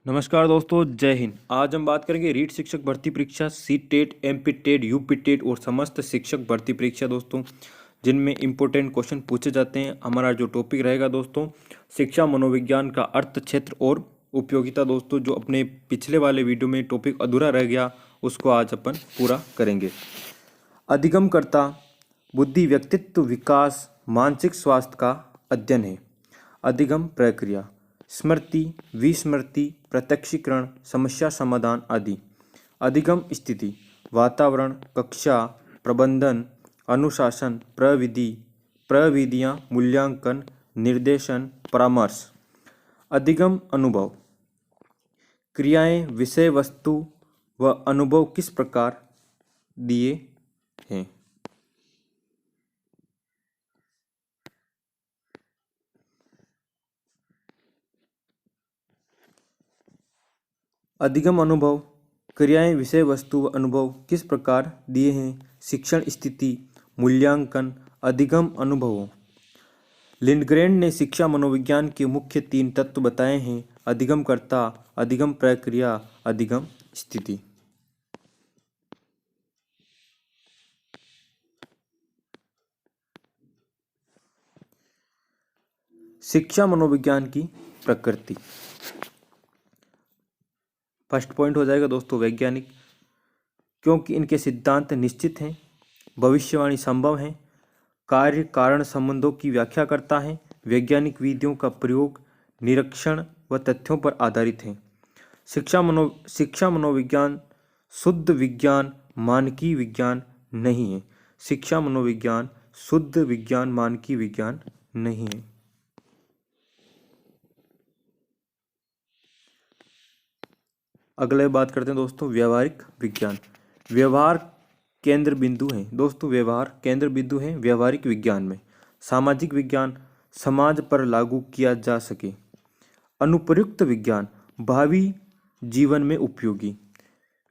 नमस्कार दोस्तों, जय हिंद। आज हम बात करेंगे रीट शिक्षक भर्ती परीक्षा, C TET, M P TET, U P TET और समस्त शिक्षक भर्ती परीक्षा दोस्तों, जिनमें इंपॉर्टेंट क्वेश्चन पूछे जाते हैं। हमारा जो टॉपिक रहेगा दोस्तों, शिक्षा मनोविज्ञान का अर्थ क्षेत्र और उपयोगिता दोस्तों। जो अपने पिछले वाले वीडियो में टॉपिक अधूरा रह गया, उसको आज अपन पूरा करेंगे। अधिगमकर्ता बुद्धि, व्यक्तित्व विकास, मानसिक स्वास्थ्य का अध्ययन है। अधिगम प्रक्रिया, स्मृति, विस्मृति, प्रत्यक्षीकरण, समस्या समाधान आदि। अधिगम स्थिति, वातावरण, कक्षा, प्रबंधन, अनुशासन, प्रविधि, प्रविधियाँ, मूल्यांकन, निर्देशन, परामर्श। अधिगम अनुभव, क्रियाएं, विषय वस्तु व अनुभव किस प्रकार दिए हैं। अधिगम अनुभव, क्रियाएं, विषय वस्तु व अनुभव किस प्रकार दिए हैं। शिक्षण स्थिति, मूल्यांकन, अधिगम अनुभवों। लिंडग्रेन ने शिक्षा मनोविज्ञान के मुख्य 3 तत्व बताए हैं: अधिगमकर्ता, अधिगम प्रक्रिया, अधिगम स्थिति। शिक्षा मनोविज्ञान की प्रकृति। फर्स्ट पॉइंट हो जाएगा दोस्तों, वैज्ञानिक, क्योंकि इनके सिद्धांत निश्चित हैं, भविष्यवाणी संभव है, कार्य कारण संबंधों की व्याख्या करता है, वैज्ञानिक विधियों का प्रयोग निरीक्षण व तथ्यों पर आधारित है। शिक्षा मनोविज्ञान शुद्ध विज्ञान, मानकी विज्ञान नहीं है। शिक्षा मनोविज्ञान शुद्ध विज्ञान, मानकी विज्ञान नहीं है। अगले बात करते हैं दोस्तों, व्यवहारिक विज्ञान। व्यवहार केंद्र बिंदु है दोस्तों, व्यवहार केंद्र बिंदु है व्यवहारिक विज्ञान में। सामाजिक विज्ञान, समाज पर लागू किया जा सके। अनुप्रयुक्त विज्ञान, भावी जीवन में उपयोगी।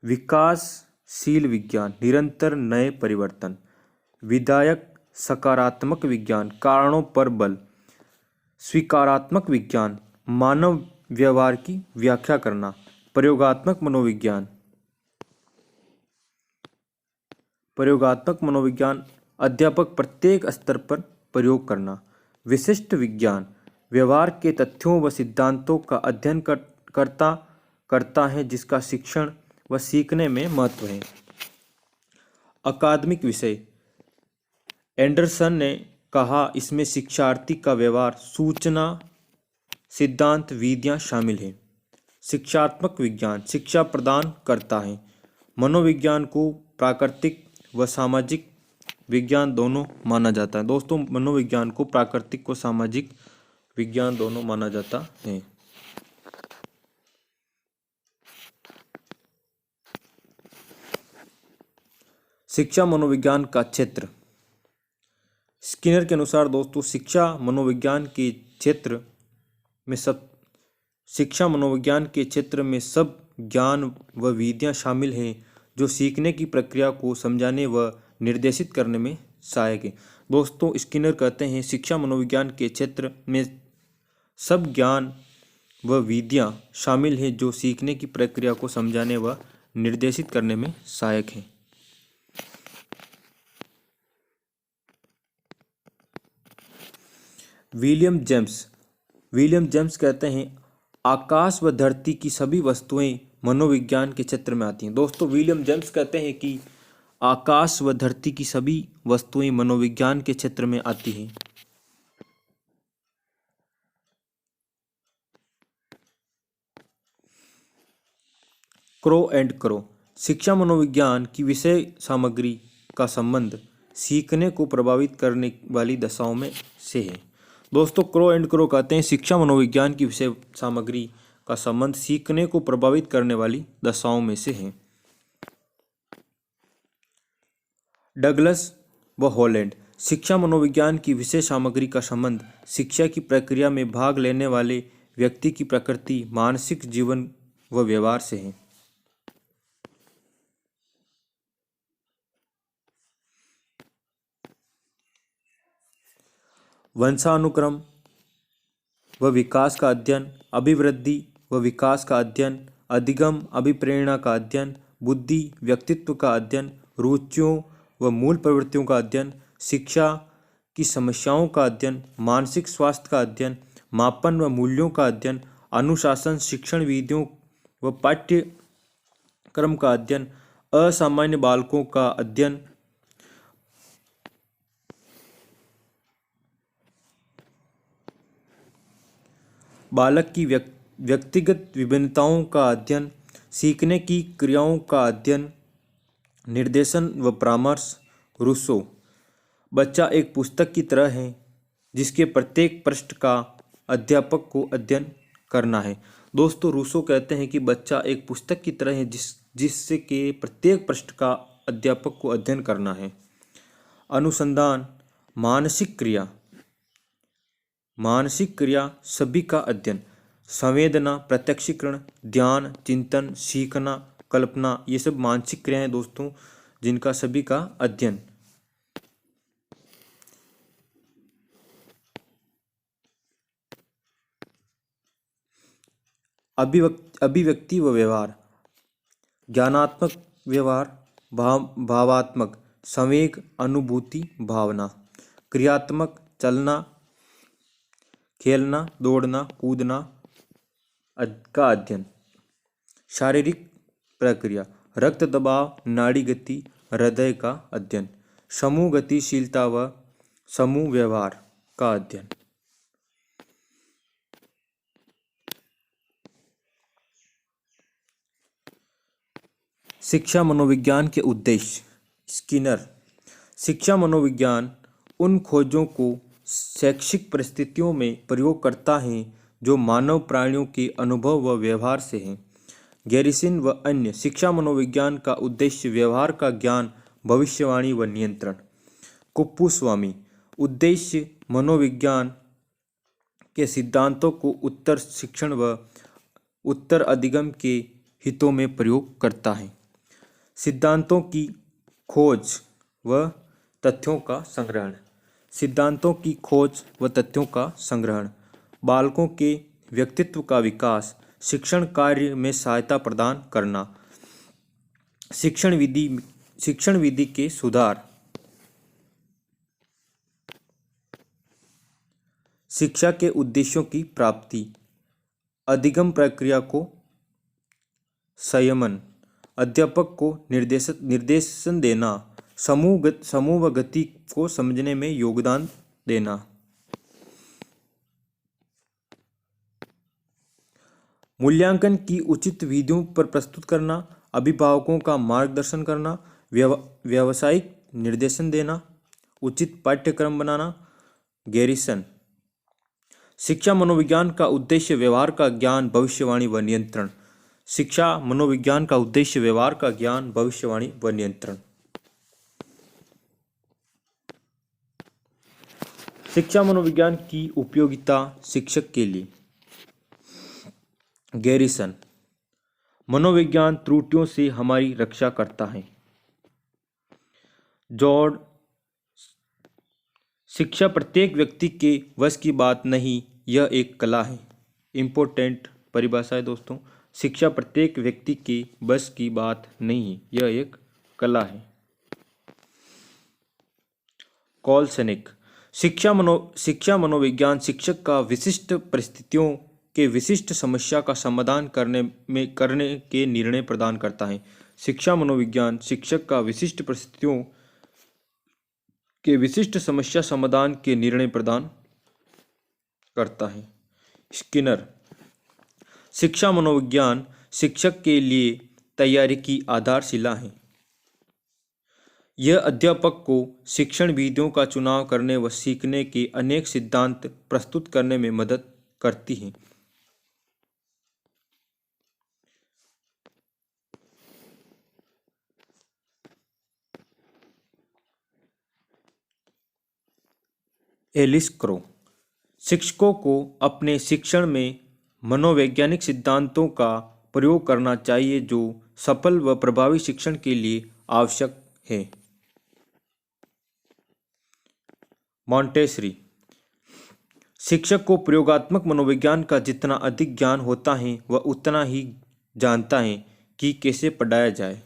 विकासशील विज्ञान, निरंतर नए परिवर्तन। विधायक सकारात्मक विज्ञान, कारणों पर बल। स्वीकारात्मक विज्ञान, मानव व्यवहार की व्याख्या करना। प्रयोगात्मक मनोविज्ञान, प्रयोगात्मक मनोविज्ञान, अध्यापक प्रत्येक स्तर पर प्रयोग करना। विशिष्ट विज्ञान, व्यवहार के तथ्यों व सिद्धांतों का अध्ययन करता है, जिसका शिक्षण व सीखने में महत्व है। अकादमिक विषय, एंडरसन ने कहा, इसमें शिक्षार्थी का व्यवहार, सूचना, सिद्धांत, विधियाँ शामिल हैं। शिक्षात्मक विज्ञान, शिक्षा प्रदान करता है। मनोविज्ञान को प्राकृतिक व सामाजिक विज्ञान दोनों माना जाता है दोस्तों। मनोविज्ञान को प्राकृतिक व सामाजिक विज्ञान दोनों माना जाता है। शिक्षा मनोविज्ञान का क्षेत्र। स्किनर के अनुसार दोस्तों, शिक्षा मनोविज्ञान के क्षेत्र में सब ज्ञान व विधियाँ शामिल हैं जो सीखने की प्रक्रिया को समझाने व निर्देशित करने में सहायक है। दोस्तों, स्किनर कहते हैं, शिक्षा मनोविज्ञान के क्षेत्र में सब ज्ञान व विधियाँ शामिल हैं जो सीखने की प्रक्रिया को समझाने व निर्देशित करने में सहायक हैं। विलियम जेम्स कहते हैं, आकाश व धरती की सभी वस्तुएं मनोविज्ञान के क्षेत्र में आती हैं। दोस्तों, विलियम जेम्स कहते हैं कि आकाश व धरती की सभी वस्तुएं मनोविज्ञान के क्षेत्र में आती हैं। क्रो एंड क्रो, शिक्षा मनोविज्ञान की विषय सामग्री का संबंध सीखने को प्रभावित करने वाली दशाओं में से है। दोस्तों, क्रो एंड क्रो कहते हैं, शिक्षा मनोविज्ञान की विषय सामग्री का संबंध सीखने को प्रभावित करने वाली दशाओं में से है। डगलस व हॉलैंड, शिक्षा मनोविज्ञान की विषय सामग्री का संबंध शिक्षा की प्रक्रिया में भाग लेने वाले व्यक्ति की प्रकृति, मानसिक जीवन व व्यवहार से है। वंशानुक्रम व विकास का अध्ययन, अभिवृद्धि व विकास का अध्ययन, अधिगम अभिप्रेरणा का अध्ययन, बुद्धि व्यक्तित्व का अध्ययन, रुचियों व मूल प्रवृत्तियों का अध्ययन, शिक्षा की समस्याओं का अध्ययन, मानसिक स्वास्थ्य का अध्ययन, मापन व मूल्यों का अध्ययन, अनुशासन शिक्षण विधियों व पाठ्यक्रम का अध्ययन, असामान्य बालकों का अध्ययन, बालक की व्यक्तिगत विभिन्नताओं का अध्ययन, सीखने की क्रियाओं का अध्ययन, निर्देशन व परामर्श। रूसो, बच्चा एक पुस्तक की तरह है जिसके प्रत्येक पृष्ठ का अध्यापक को अध्ययन करना है। दोस्तों, रूसो कहते हैं कि बच्चा एक पुस्तक की तरह है जिससे के प्रत्येक पृष्ठ का अध्यापक को अध्ययन करना है। अनुसंधान मानसिक क्रिया सभी का अध्ययन, संवेदना, प्रत्यक्षीकरण, ध्यान, चिंतन, सीखना, कल्पना, ये सब मानसिक क्रियाएं दोस्तों जिनका सभी का अध्ययन। अभिव्यक्ति व व्यवहार, ज्ञानात्मक व्यवहार, भावात्मक, संवेग, अनुभूति, भावना, क्रियात्मक, चलना, खेलना, दौड़ना, कूदना का अध्ययन, शारीरिक प्रक्रिया, रक्त दबाव, नाड़ी गति, हृदय का अध्ययन, समूह गतिशीलता व समूह व्यवहार का अध्ययन। शिक्षा मनोविज्ञान के उद्देश्य। स्किनर, शिक्षा मनोविज्ञान उन खोजों को शैक्षिक परिस्थितियों में प्रयोग करता है जो मानव प्राणियों के अनुभव व व्यवहार से हैं। गैरिसन व अन्य, शिक्षा मनोविज्ञान का उद्देश्य व्यवहार का ज्ञान, भविष्यवाणी व नियंत्रण। कुप्पुस्वामी, उद्देश्य मनोविज्ञान के सिद्धांतों को उत्तर शिक्षण व उत्तर अधिगम के हितों में प्रयोग करता है। सिद्धांतों की खोज व तथ्यों का संग्रहण। सिद्धांतों की खोज व तथ्यों का संग्रहण, बालकों के व्यक्तित्व का विकास, शिक्षण कार्य में सहायता प्रदान करना, शिक्षण विधि के सुधार, शिक्षा के उद्देश्यों की प्राप्ति, अधिगम प्रक्रिया को संयमन, अध्यापक को निर्देशन देना, समूह व गति को समझने में योगदान देना। मूल्यांकन की उचित विधियों पर प्रस्तुत करना, अभिभावकों का मार्गदर्शन करना, व्यावसायिक निर्देशन देना, उचित पाठ्यक्रम बनाना। गैरिसन, शिक्षा मनोविज्ञान का उद्देश्य व्यवहार का ज्ञान, भविष्यवाणी व नियंत्रण। शिक्षा मनोविज्ञान का उद्देश्य व्यवहार का ज्ञान, भविष्यवाणी व नियंत्रण। शिक्षा मनोविज्ञान की उपयोगिता शिक्षक के लिए। गैरिसन, मनोविज्ञान त्रुटियों से हमारी रक्षा करता है। जॉर्ज, शिक्षा प्रत्येक व्यक्ति के वश की बात नहीं, यह एक कला है। इम्पोर्टेंट परिभाषा है दोस्तों, शिक्षा प्रत्येक व्यक्ति के बस की बात नहीं, यह एक कला है। कॉलसेनिक, शिक्षा मनोविज्ञान शिक्षक का विशिष्ट परिस्थितियों के विशिष्ट समस्या का समाधान करने के निर्णय प्रदान करता है। शिक्षा मनोविज्ञान शिक्षक का विशिष्ट परिस्थितियों के विशिष्ट समस्या समाधान के निर्णय प्रदान करता है। स्किनर, शिक्षा मनोविज्ञान शिक्षक के लिए तैयारी की आधारशिला है। यह अध्यापक को शिक्षण विधियों का चुनाव करने व सीखने के अनेक सिद्धांत प्रस्तुत करने में मदद करती है। एलिस क्रो, शिक्षकों को अपने शिक्षण में मनोवैज्ञानिक सिद्धांतों का प्रयोग करना चाहिए जो सफल व प्रभावी शिक्षण के लिए आवश्यक है। मॉन्टेसरी, शिक्षक को प्रयोगात्मक मनोविज्ञान का जितना अधिक ज्ञान होता है वह उतना ही जानता है कि कैसे पढ़ाया जाए।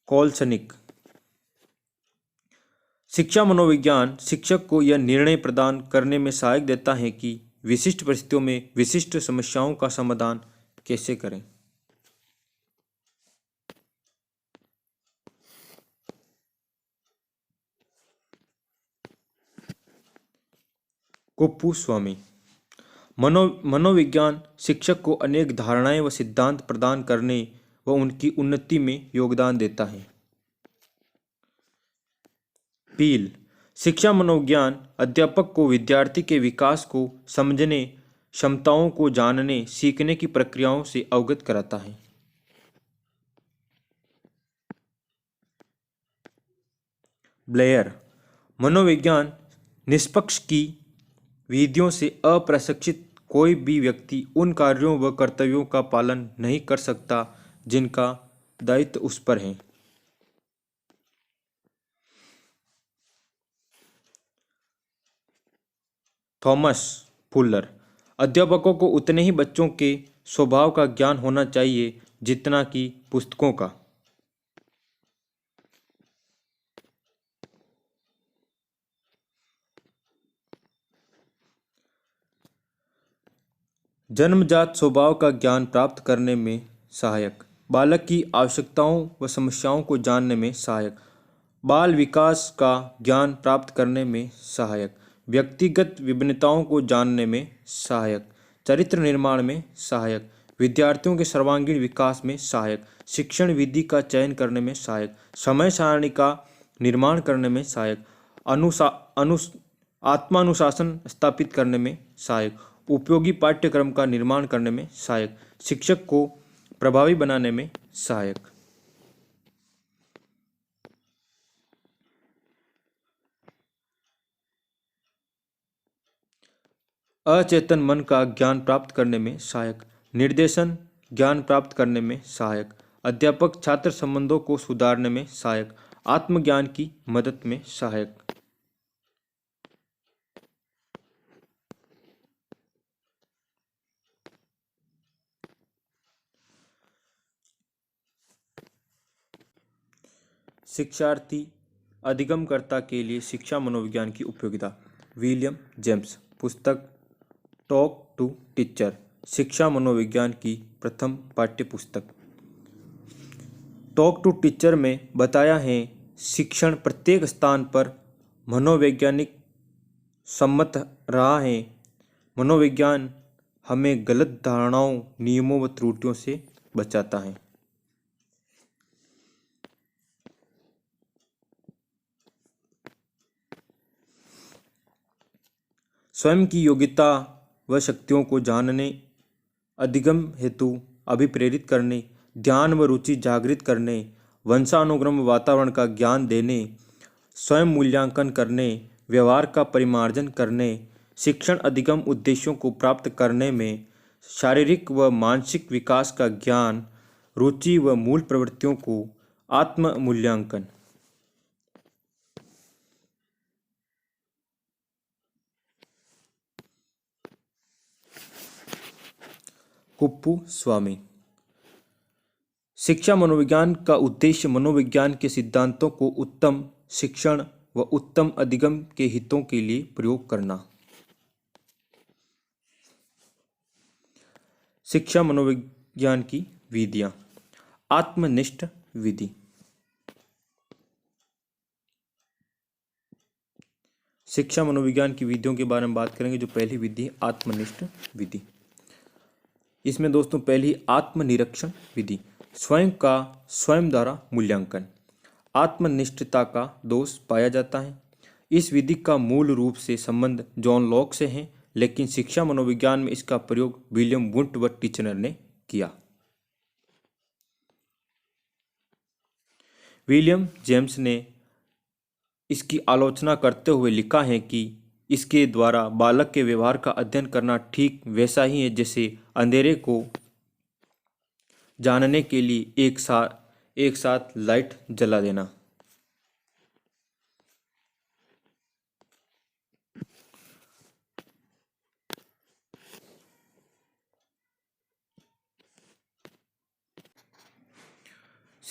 कॉलसनिक। शिक्षा मनोविज्ञान शिक्षक को यह निर्णय प्रदान करने में सहायक देता है कि विशिष्ट परिस्थितियों में विशिष्ट समस्याओं का समाधान कैसे करें। कुप्पुस्वामी। मनोविज्ञान शिक्षक को अनेक धारणाएं व सिद्धांत प्रदान करने व उनकी उन्नति में योगदान देता है। पील। शिक्षा मनोविज्ञान अध्यापक को विद्यार्थी के विकास को समझने, क्षमताओं को जानने, सीखने की प्रक्रियाओं से अवगत कराता है। ब्लेयर। मनोविज्ञान निष्पक्ष की विधियों से अप्रशिक्षित कोई भी व्यक्ति उन कार्यों व कर्तव्यों का पालन नहीं कर सकता जिनका दायित्व उस पर है। Thomas Fuller. अध्यापकों को उतने ही बच्चों के स्वभाव का ज्ञान होना चाहिए जितना कि पुस्तकों का। जन्मजात स्वभाव का ज्ञान प्राप्त करने में सहायक। बालक की आवश्यकताओं व समस्याओं को जानने में सहायक। बाल विकास का ज्ञान प्राप्त करने में सहायक। व्यक्तिगत विभिन्नताओं को जानने में सहायक। चरित्र निर्माण में सहायक। विद्यार्थियों के सर्वांगीण विकास में सहायक। शिक्षण विधि का चयन करने में सहायक। समय सारणी का निर्माण करने में सहायक। अनुसा अनु आत्मानुशासन स्थापित करने में सहायक। उपयोगी पाठ्यक्रम का निर्माण करने में सहायक। शिक्षक को प्रभावी बनाने में सहायक। अचेतन मन का ज्ञान प्राप्त करने में सहायक। निर्देशन ज्ञान प्राप्त करने में सहायक। अध्यापक छात्र संबंधों को सुधारने में सहायक। आत्मज्ञान की मदद में सहायक। शिक्षार्थी अधिगमकर्ता के लिए शिक्षा मनोविज्ञान की उपयोगिता। William James. पुस्तक टॉक टू टीचर। शिक्षा मनोविज्ञान की प्रथम पाठ्यपुस्तक। टॉक टू टीचर में बताया है शिक्षण प्रत्येक स्थान पर मनोवैज्ञानिक सम्मत रहा है। मनोविज्ञान हमें गलत धारणाओं, नियमों व त्रुटियों से बचाता है। स्वयं की योग्यता व शक्तियों को जानने, अधिगम हेतु अभिप्रेरित करने, ध्यान व रुचि जागृत करने, वंशानुक्रम वातावरण का ज्ञान देने, स्वयं मूल्यांकन करने, व्यवहार का परिमार्जन करने, शिक्षण अधिगम उद्देश्यों को प्राप्त करने में, शारीरिक व मानसिक विकास का ज्ञान, रुचि व मूल प्रवृत्तियों को आत्म मूल्यांकन। कुप्पुस्वामी। शिक्षा मनोविज्ञान का उद्देश्य मनोविज्ञान के सिद्धांतों को उत्तम शिक्षण व उत्तम अधिगम के हितों के लिए प्रयोग करना। शिक्षा मनोविज्ञान की विधियां। आत्मनिष्ठ विधि। शिक्षा मनोविज्ञान की विधियों के बारे में बात करेंगे। जो पहली विधि है आत्मनिष्ठ विधि। इसमें दोस्तों पहली आत्मनिरीक्षण विधि। स्वयं का स्वयं द्वारा मूल्यांकन। आत्मनिष्ठता का दोष पाया जाता है। इस विधि का मूल रूप से संबंध जॉन लॉक से है, लेकिन शिक्षा मनोविज्ञान में इसका प्रयोग विलियम वुंट व टीचनर ने किया। विलियम जेम्स ने इसकी आलोचना करते हुए लिखा है कि इसके द्वारा बालक के व्यवहार का अध्ययन करना ठीक वैसा ही है जैसे अंधेरे को जानने के लिए एक साथ लाइट जला देना।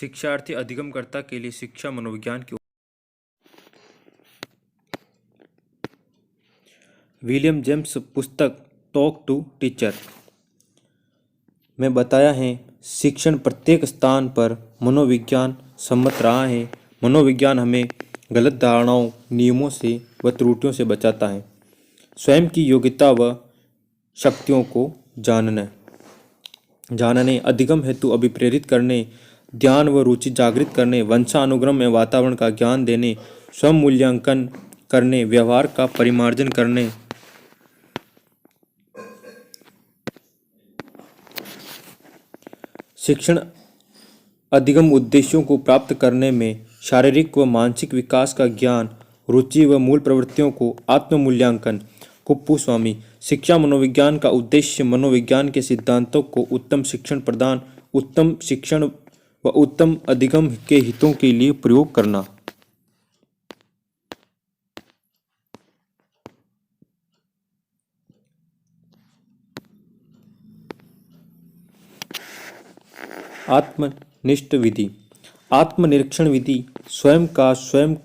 शिक्षार्थी अधिगमकर्ता के लिए शिक्षा मनोविज्ञान की विलियम जेम्स पुस्तक टॉक टू टीचर में बताया है शिक्षण प्रत्येक स्थान पर मनोविज्ञान सम्मत रहा है। मनोविज्ञान हमें गलत धारणाओं, नियमों से व त्रुटियों से बचाता है। स्वयं की योग्यता व शक्तियों को जानने, अधिगम हेतु अभिप्रेरित करने, ध्यान व रुचि जागृत करने, वंशानुक्रम में वातावरण का ज्ञान देने, स्वयं मूल्यांकन करने, व्यवहार का परिमार्जन करने, शिक्षण अधिगम उद्देश्यों को प्राप्त करने में शारीरिक व मानसिक विकास का ज्ञान, रुचि व मूल प्रवृत्तियों को आत्म मूल्यांकन। कुप्पू-स्वामी। शिक्षा मनोविज्ञान का उद्देश्य मनोविज्ञान के सिद्धांतों को उत्तम शिक्षण प्रदान, उत्तम शिक्षण व उत्तम अधिगम के हितों के लिए प्रयोग करना। आत्मनिष्ठ विधि। आत्मनिरीक्षण विधि स्वयं का स्वयं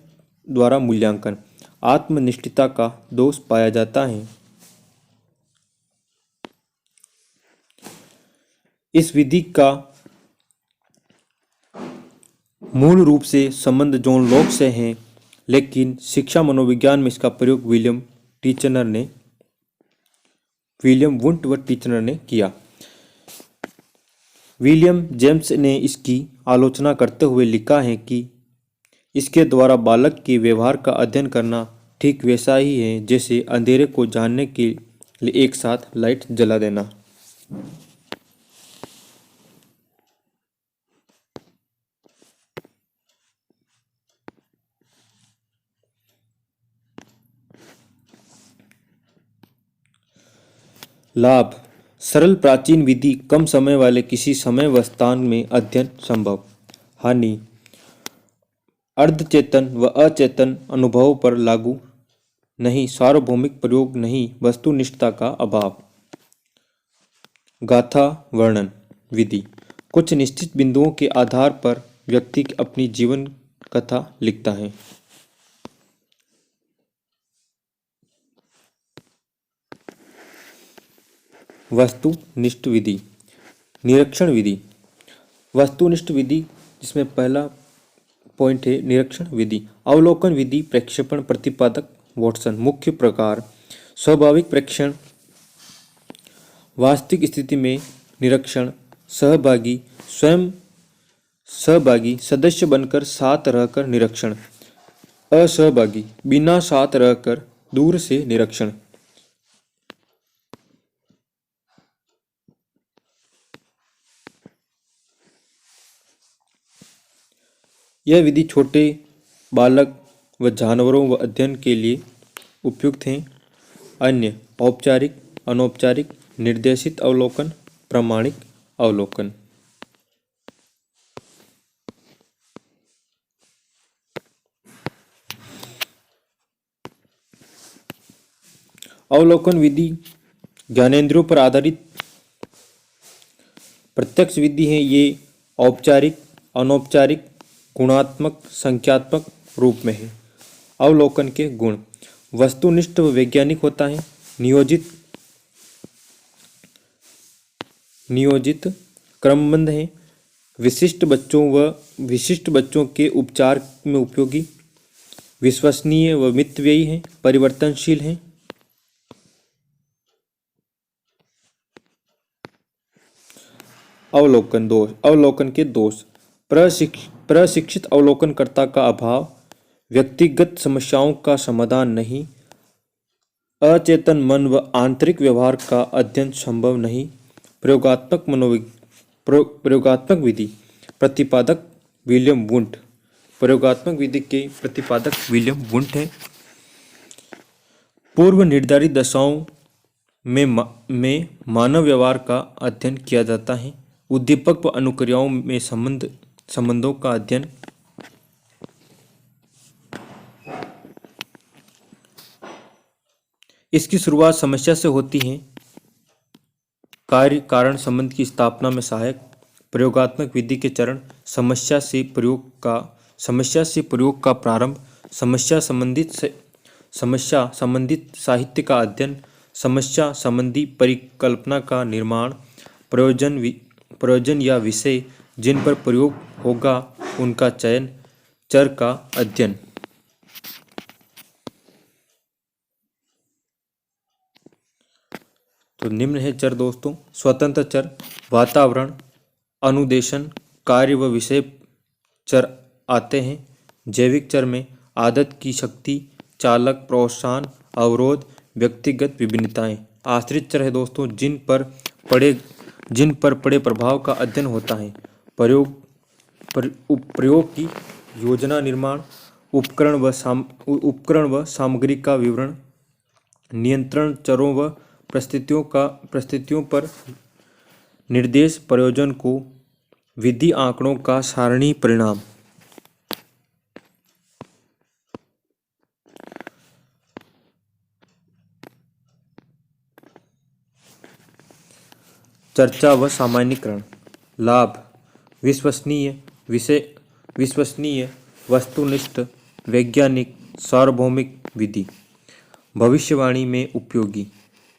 द्वारा मूल्यांकन। आत्मनिष्ठता का दोष पाया जाता है। इस विधि का मूल रूप से संबंध जॉन लॉक से है, लेकिन शिक्षा मनोविज्ञान में इसका प्रयोग विलियम वुंट व टीचनर ने किया। विलियम जेम्स ने इसकी आलोचना करते हुए लिखा है कि इसके द्वारा बालक के व्यवहार का अध्ययन करना ठीक वैसा ही है जैसे अंधेरे को जानने के लिए एक साथ लाइट जला देना। लाभ। सरल प्राचीन विधि, कम समय वाले किसी समय व स्थान में अध्ययन संभव। हानि। अर्धचेतन व अचेतन अनुभवों पर लागू नहीं, सार्वभौमिक प्रयोग नहीं, वस्तुनिष्ठता का अभाव। गाथा वर्णन विधि। कुछ निश्चित बिंदुओं के आधार पर व्यक्ति अपनी जीवन कथा लिखता है। वस्तुनिष्ठ विधि। निरीक्षण विधि। वस्तुनिष्ठ विधि जिसमें पहला पॉइंट है निरीक्षण विधि। अवलोकन विधि, प्रक्षेपण, प्रतिपादक, वॉटसन। मुख्य प्रकार। स्वाभाविक प्रेक्षण, वास्तविक स्थिति में निरीक्षण, सहभागी, स्वयं सहभागी, सदस्य बनकर साथ रहकर निरीक्षण। असहभागी, बिना साथ रहकर दूर से निरीक्षण। यह विधि छोटे बालक व जानवरों व अध्ययन के लिए उपयुक्त हैं। अन्य औपचारिक, अनौपचारिक, निर्देशित अवलोकन, प्रामाणिक अवलोकन। अवलोकन विधि ज्ञानेंद्रियों पर आधारित प्रत्यक्ष विधि है। ये औपचारिक, अनौपचारिक, गुणात्मक, संख्यात्मक रूप में है। अवलोकन के गुण। वस्तुनिष्ठ व वैज्ञानिक होता है। नियोजित क्रमबद्ध है। विशिष्ट बच्चों के उपचार में उपयोगी। विश्वसनीय व मितव्ययी है। परिवर्तनशील है। अवलोकन दोष। अवलोकन के दोष। प्रशिक्षित अवलोकनकर्ता का अभाव, व्यक्तिगत समस्याओं का समाधान नहीं, अचेतन मन व आंतरिक व्यवहार का अध्ययन संभव नहीं। प्रयोगात्मक विधि। प्रतिपादक विलियम वुंट। प्रयोगात्मक विधि के प्रतिपादक विलियम वुंट है। पूर्व निर्धारित दशाओं में मानव व्यवहार का अध्ययन किया जाता है। उद्दीपक व अनुक्रियाओं में संबंधों का अध्ययन। इसकी शुरुआत समस्या से होती है। कार्य कारण संबंध की स्थापना में सहायक। प्रयोगात्मक विधि के चरण। समस्या से प्रयोग का प्रारंभ, समस्या संबंधित साहित्य का अध्ययन, समस्या संबंधी परिकल्पना का निर्माण, प्रयोजन या विषय जिन पर प्रयोग होगा उनका चयन, चर का अध्ययन। तो निम्न है चर दोस्तों। स्वतंत्र चर वातावरण, अनुदेशन, कार्य व विषय चर आते हैं। जैविक चर में आदत की शक्ति, चालक, प्रोत्साहन, अवरोध, व्यक्तिगत विभिन्नताएं। आश्रित चर है दोस्तों जिन पर पड़े प्रभाव का अध्ययन होता है। प्रयोग की योजना निर्माण, उपकरण व सामग्री का विवरण, नियंत्रण चरों व परिस्थितियों पर निर्देश, प्रयोजन को विधि, आंकड़ों का सारणी परिणाम। चर्चा व सामान्यीकरण। लाभ, विश्वसनीय, वस्तुनिष्ठ, वैज्ञानिक, सार्वभौमिक विधि। भविष्यवाणी में उपयोगी,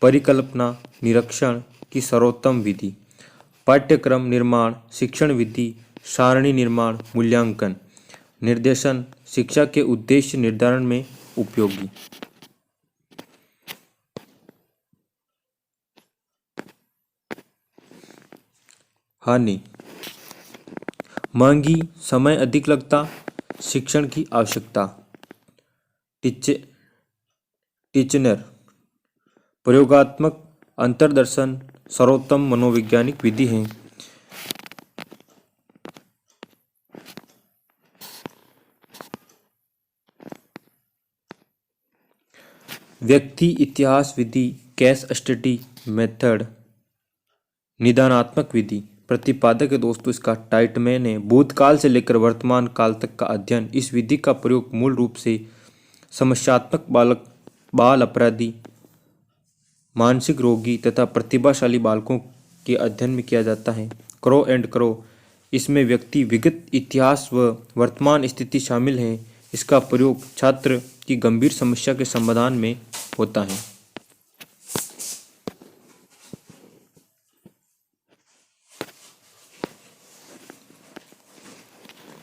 परिकल्पना, निरीक्षण की सर्वोत्तम विधि। पाठ्यक्रम निर्माण, शिक्षण विधि, सारणी निर्माण, मूल्यांकन। निर्देशन, शिक्षा के उद्देश्य निर्धारण में उपयोगी। हानि, महंगी, समय अधिक लगता, शिक्षण की आवश्यकता। टीचनर, प्रयोगात्मक अंतर्दर्शन सर्वोत्तम मनोवैज्ञानिक विधि है। व्यक्ति इतिहास विधि, केस स्टडी मेथड, निदानात्मक विधि। प्रतिपादक है दोस्तों इसका टाइटमैन है। भूतकाल से लेकर वर्तमान काल तक का अध्ययन। इस विधि का प्रयोग मूल रूप से समस्यात्मक बाल अपराधी, मानसिक रोगी तथा प्रतिभाशाली बालकों के अध्ययन में किया जाता है। क्रो एंड क्रो, इसमें व्यक्ति विगत इतिहास व वर्तमान स्थिति शामिल है। इसका प्रयोग छात्र की गंभीर समस्या के समाधान में होता है।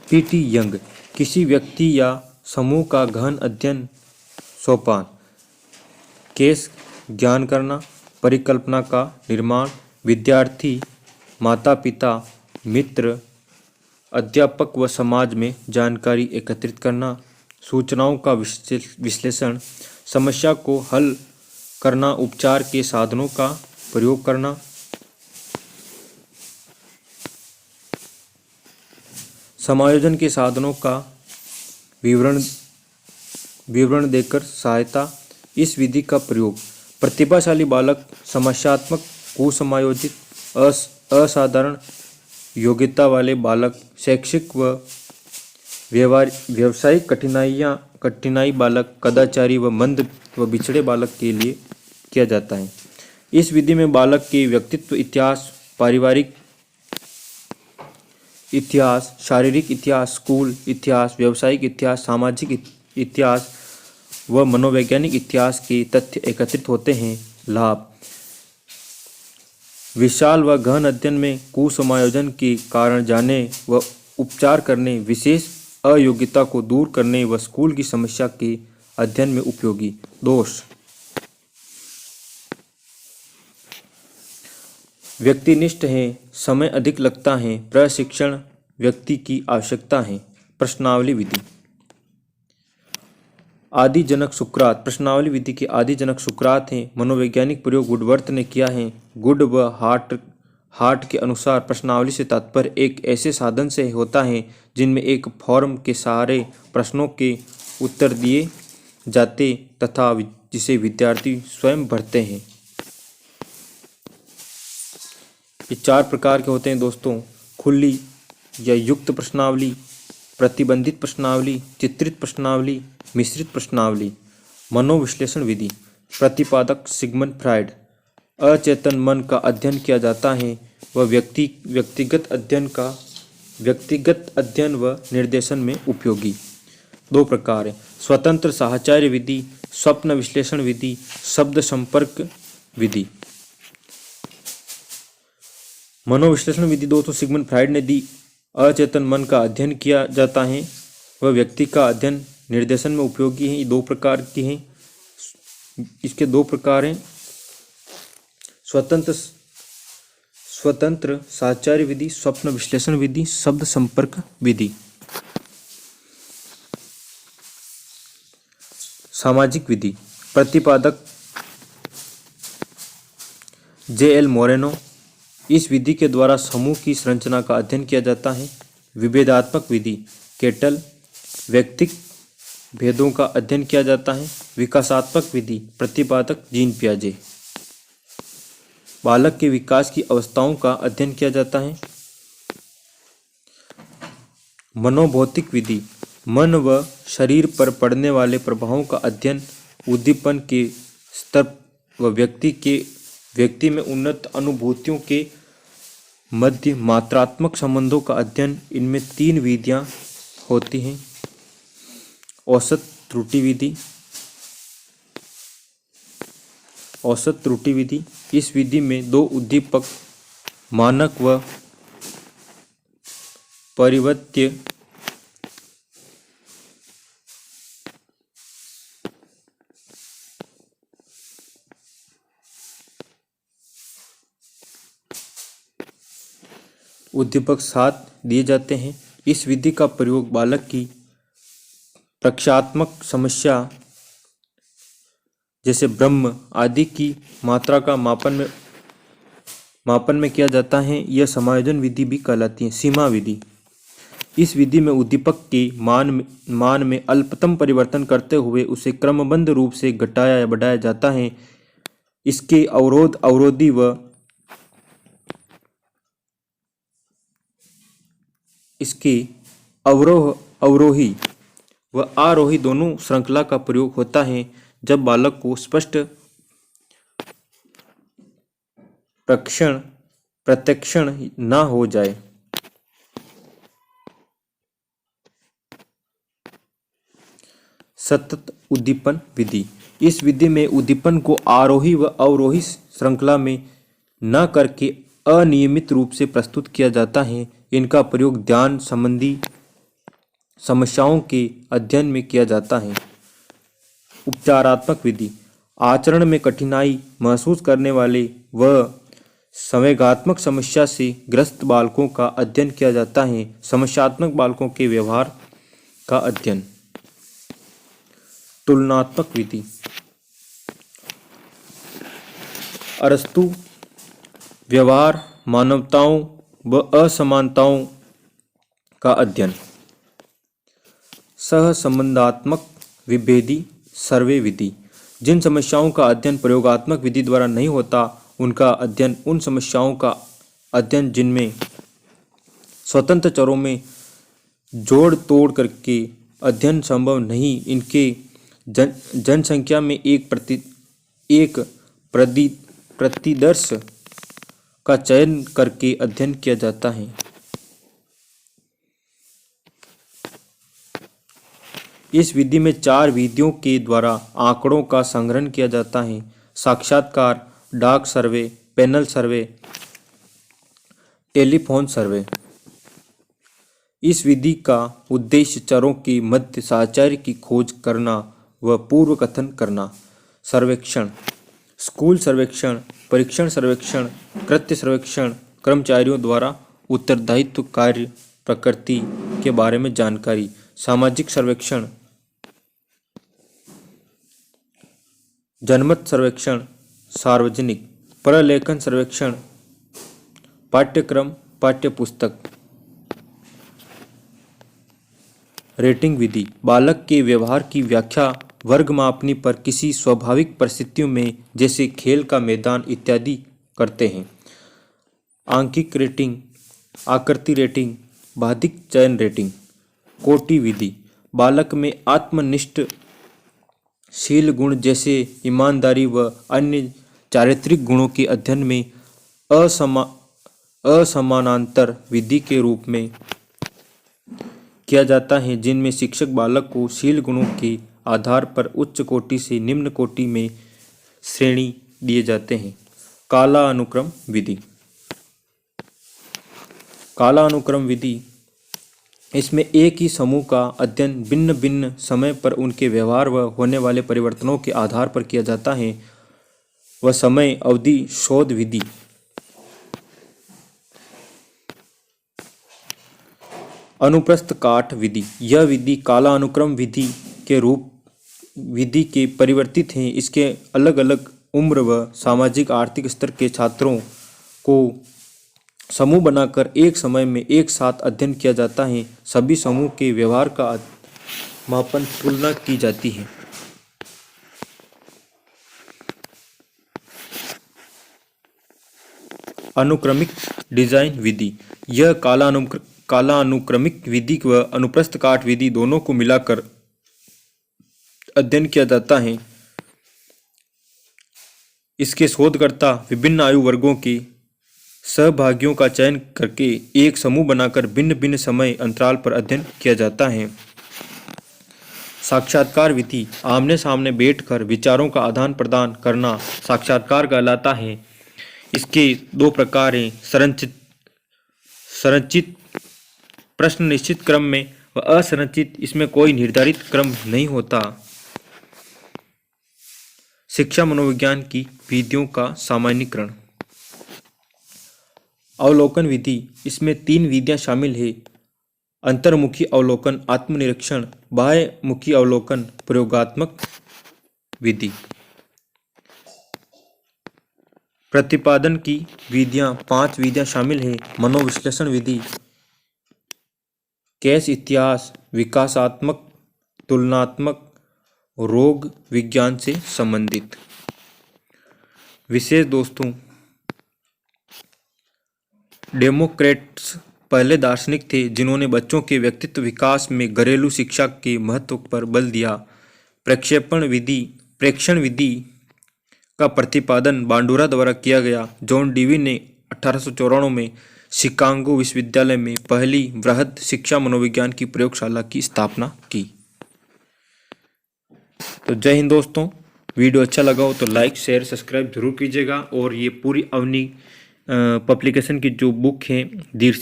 पीटी यंग, किसी व्यक्ति या समूह का गहन अध्ययन। सोपान, केस ज्ञान करना, परिकल्पना का निर्माण, विद्यार्थी, माता पिता, मित्र, अध्यापक व समाज में जानकारी एकत्रित करना, सूचनाओं का विश्लेषण, समस्या को हल करना, उपचार के साधनों का प्रयोग करना। समायोजन के साधनों का विवरण देकर सहायता। इस विधि का प्रयोग प्रतिभाशाली बालक, समस्यात्मक, कुसमायोजित, असाधारण योग्यता वाले बालक, शैक्षिक व व्यावसायिक कठिनाई बालक, कदाचारी व मंद व बिछड़े बालक के लिए किया जाता है। इस विधि में बालक के व्यक्तित्व इतिहास, पारिवारिक इतिहास, शारीरिक इतिहास, स्कूल इतिहास, व्यावसायिक इतिहास, सामाजिक इतिहास व मनोवैज्ञानिक इतिहास के तथ्य एकत्रित होते हैं। लाभ, विशाल व गहन अध्ययन में कुसमायोजन के कारण जाने व उपचार करने, विशेष अयोग्यता को दूर करने व स्कूल की समस्या के अध्ययन में उपयोगी। दोष, व्यक्तिनिष्ठ है, समय अधिक लगता है, प्रशिक्षण व्यक्ति की आवश्यकता है। प्रश्नावली विधि। आदि जनक सुकरात, प्रश्नावली विधि के आदि जनक सुकरात हैं। मनोवैज्ञानिक प्रयोग वुडवर्थ ने किया है। गुड व हार्ट के अनुसार प्रश्नावली से तात्पर्य एक ऐसे साधन से होता है जिनमें एक फॉर्म के सहारे प्रश्नों के उत्तर दिए जाते तथा जिसे विद्यार्थी स्वयं भरते हैं। ये 4 प्रकार के होते हैं दोस्तों: खुली या युक्त प्रश्नावली, प्रतिबंधित प्रश्नावली, चित्रित प्रश्नावली, मिश्रित प्रश्नावली। मनोविश्लेषण विधि। प्रतिपादक सिगमंड फ्रायड। अचेतन मन का अध्ययन किया जाता है व व्यक्तिगत अध्ययन का व्यक्तिगत अध्ययन व निर्देशन में उपयोगी। दो प्रकार है, स्वतंत्र साहचर्य विधि, स्वप्न विश्लेषण विधि, शब्द संपर्क विधि। मनोविश्लेषण विधि दोस्तों सिगमंड फ्राइड ने दी। अचेतन मन का अध्ययन किया जाता है वह व्यक्ति का अध्ययन निर्देशन में उपयोगी है। ये दो प्रकार की हैं। इसके दो प्रकार हैं, स्वतंत्र साहचर्य विधि, स्वप्न विश्लेषण विधि, शब्द संपर्क विधि। सामाजिक विधि, प्रतिपादक J.L. मोरेनो। इस विधि के द्वारा समूह की संरचना का अध्ययन किया जाता है। विभेदात्मक विधि केटल, व्यक्तिक भेदों का अध्ययन किया जाता है। विकासात्मक विधि प्रतिपादक जीन पियाजे। बालक के विकास की अवस्थाओं का अध्ययन किया जाता है। मनोभौतिक विधि मन व शरीर पर पड़ने वाले प्रभावों का अध्ययन, उद्दीपन के स्तर व व्यक्ति में उन्नत अनुभूतियों के मध्य मात्रात्मक संबंधों का अध्ययन। इनमें तीन विधियां होती हैं। औसत त्रुटि विधि, इस विधि में दो उद्दीपक मानक व परिवर्त्य उद्दीपक साथ दिए जाते हैं। इस विधि का प्रयोग बालक की प्रक्षात्मक समस्या जैसे ब्रह्म आदि की मात्रा का मापन में किया जाता है। यह समायोजन विधि भी कहलाती है। सीमा विधि, इस विधि में उद्दीपक के मान में अल्पतम परिवर्तन करते हुए उसे क्रमबद्ध रूप से घटाया या बढ़ाया जाता है। इसके अवरोधी व इसके अवरोही व आरोही दोनों श्रृंखला का प्रयोग होता है जब बालक को स्पष्ट प्रत्यक्षण न हो जाए। सतत उद्दीपन विधि, इस विधि में उद्दीपन को आरोही व अवरोही श्रृंखला में न करके अनियमित रूप से प्रस्तुत किया जाता है। इनका प्रयोग ध्यान संबंधी समस्याओं के अध्ययन में किया जाता है। उपचारात्मक विधि, आचरण में कठिनाई महसूस करने वाले व संवेगात्मक समस्या से ग्रस्त बालकों का अध्ययन किया जाता है। समस्यात्मक बालकों के व्यवहार का अध्ययन। तुलनात्मक विधि, अरस्तु व्यवहार, मानवताओं व असमानताओं का अध्ययन। सहसंबंधात्मक विभेदी सर्वे विधि, जिन समस्याओं का अध्ययन प्रयोगात्मक विधि द्वारा नहीं होता उनका अध्ययन। उन समस्याओं का अध्ययन जिनमें स्वतंत्र चरों में जोड़ तोड़ करके अध्ययन संभव नहीं, इनके जनसंख्या में एक प्रतिदर्श का चयन करके अध्ययन किया जाता है। इस विधि में चार विधियों के द्वारा आंकड़ों का संग्रहण किया जाता है। साक्षात्कार, डाक सर्वे, पैनल सर्वे, टेलीफोन सर्वे। इस विधि का उद्देश्य चरों के मध्य साहचर्य की खोज करना व पूर्व कथन करना। सर्वेक्षण, स्कूल सर्वेक्षण, परीक्षण सर्वेक्षण, कृत्य सर्वेक्षण, कर्मचारियों द्वारा उत्तरदायित्व कार्य प्रकृति के बारे में जानकारी। सामाजिक सर्वेक्षण, जनमत सर्वेक्षण, सार्वजनिक प्रलेखन सर्वेक्षण, पाठ्यक्रम पाठ्यपुस्तक। रेटिंग विधि, बालक के व्यवहार की व्याख्या वर्ग मापनी पर किसी स्वाभाविक परिस्थितियों में जैसे खेल का मैदान इत्यादि करते हैं। आंकिक रेटिंग, आकृति रेटिंग, बाधिक चयन रेटिंग। कोटि विधि, बालक में आत्मनिष्ठ शील गुण जैसे ईमानदारी व अन्य चारित्रिक गुणों के अध्ययन में असमानांतर विधि के रूप में किया जाता है, जिनमें शिक्षक बालक को शील गुणों के आधार पर उच्च कोटि से निम्न कोटि में श्रेणी दिए जाते हैं। कालानुक्रम विधि। कालानुक्रम विधि, इसमें एक ही समूह का अध्ययन भिन्न भिन्न समय पर उनके व्यवहार व होने वाले परिवर्तनों के आधार पर किया जाता है। वह समय अवधि शोध विधि। अनुप्रस्थ काट विधि, यह विधि कालानुक्रम विधि के रूप विधि के परिवर्तित हैं। इसके अलग अलग उम्र व सामाजिक आर्थिक स्तर के छात्रों को समूह बनाकर एक समय में एक साथ अध्ययन किया जाता है। सभी समूह के व्यवहार का मापन तुलना की जाती है। अनुक्रमिक डिजाइन विधि, यह कालानुक्रमिक विधि व अनुप्रस्थ काट विधि दोनों को मिलाकर अध्ययन किया जाता है। इसके शोधकर्ता विभिन्न आयु वर्गों के सहभागियों का चयन करके एक समूह बनाकर भिन्न भिन्न समय अंतराल पर अध्ययन किया जाता है। साक्षात्कार विधि, आमने सामने बैठकर विचारों का आदान प्रदान करना साक्षात्कार कहलाता है। इसके दो प्रकार हैं, संरचित प्रश्न निश्चित क्रम में व असंरचित, इसमें कोई निर्धारित क्रम नहीं होता। शिक्षा मनोविज्ञान की विधियों का सामान्यीकरण। अवलोकन विधि, इसमें 3 विधियां शामिल है। अंतर्मुखी अवलोकन, आत्मनिरीक्षण, बाह्यमुखी अवलोकन, प्रयोगात्मक विधि। प्रतिपादन की विधियां 5 विधियां शामिल है। मनोविश्लेषण विधि, केस इतिहास, विकासात्मक, तुलनात्मक, रोग विज्ञान से संबंधित। विशेष दोस्तों, डेमोक्रेट्स पहले दार्शनिक थे जिन्होंने बच्चों के व्यक्तित्व विकास में घरेलू शिक्षा के महत्व पर बल दिया। प्रेक्षण विधि का प्रतिपादन बांडुरा द्वारा किया गया। जॉन डीवी ने 1894 में शिकागो विश्वविद्यालय में पहली वृहद शिक्षा मनोविज्ञान की प्रयोगशाला की स्थापना की। तो जय हिंद दोस्तों, वीडियो अच्छा लगा हो तो लाइक शेयर सब्सक्राइब जरूर कीजिएगा। और ये पूरी अवनी पब्लिकेशन की जो बुक है धीर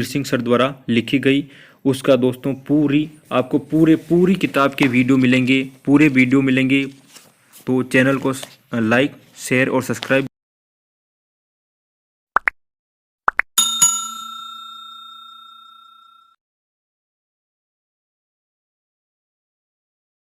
सिंह सर द्वारा लिखी गई, उसका दोस्तों आपको पूरी किताब के वीडियो मिलेंगे, पूरे वीडियो मिलेंगे। तो चैनल को लाइक शेयर और सब्सक्राइब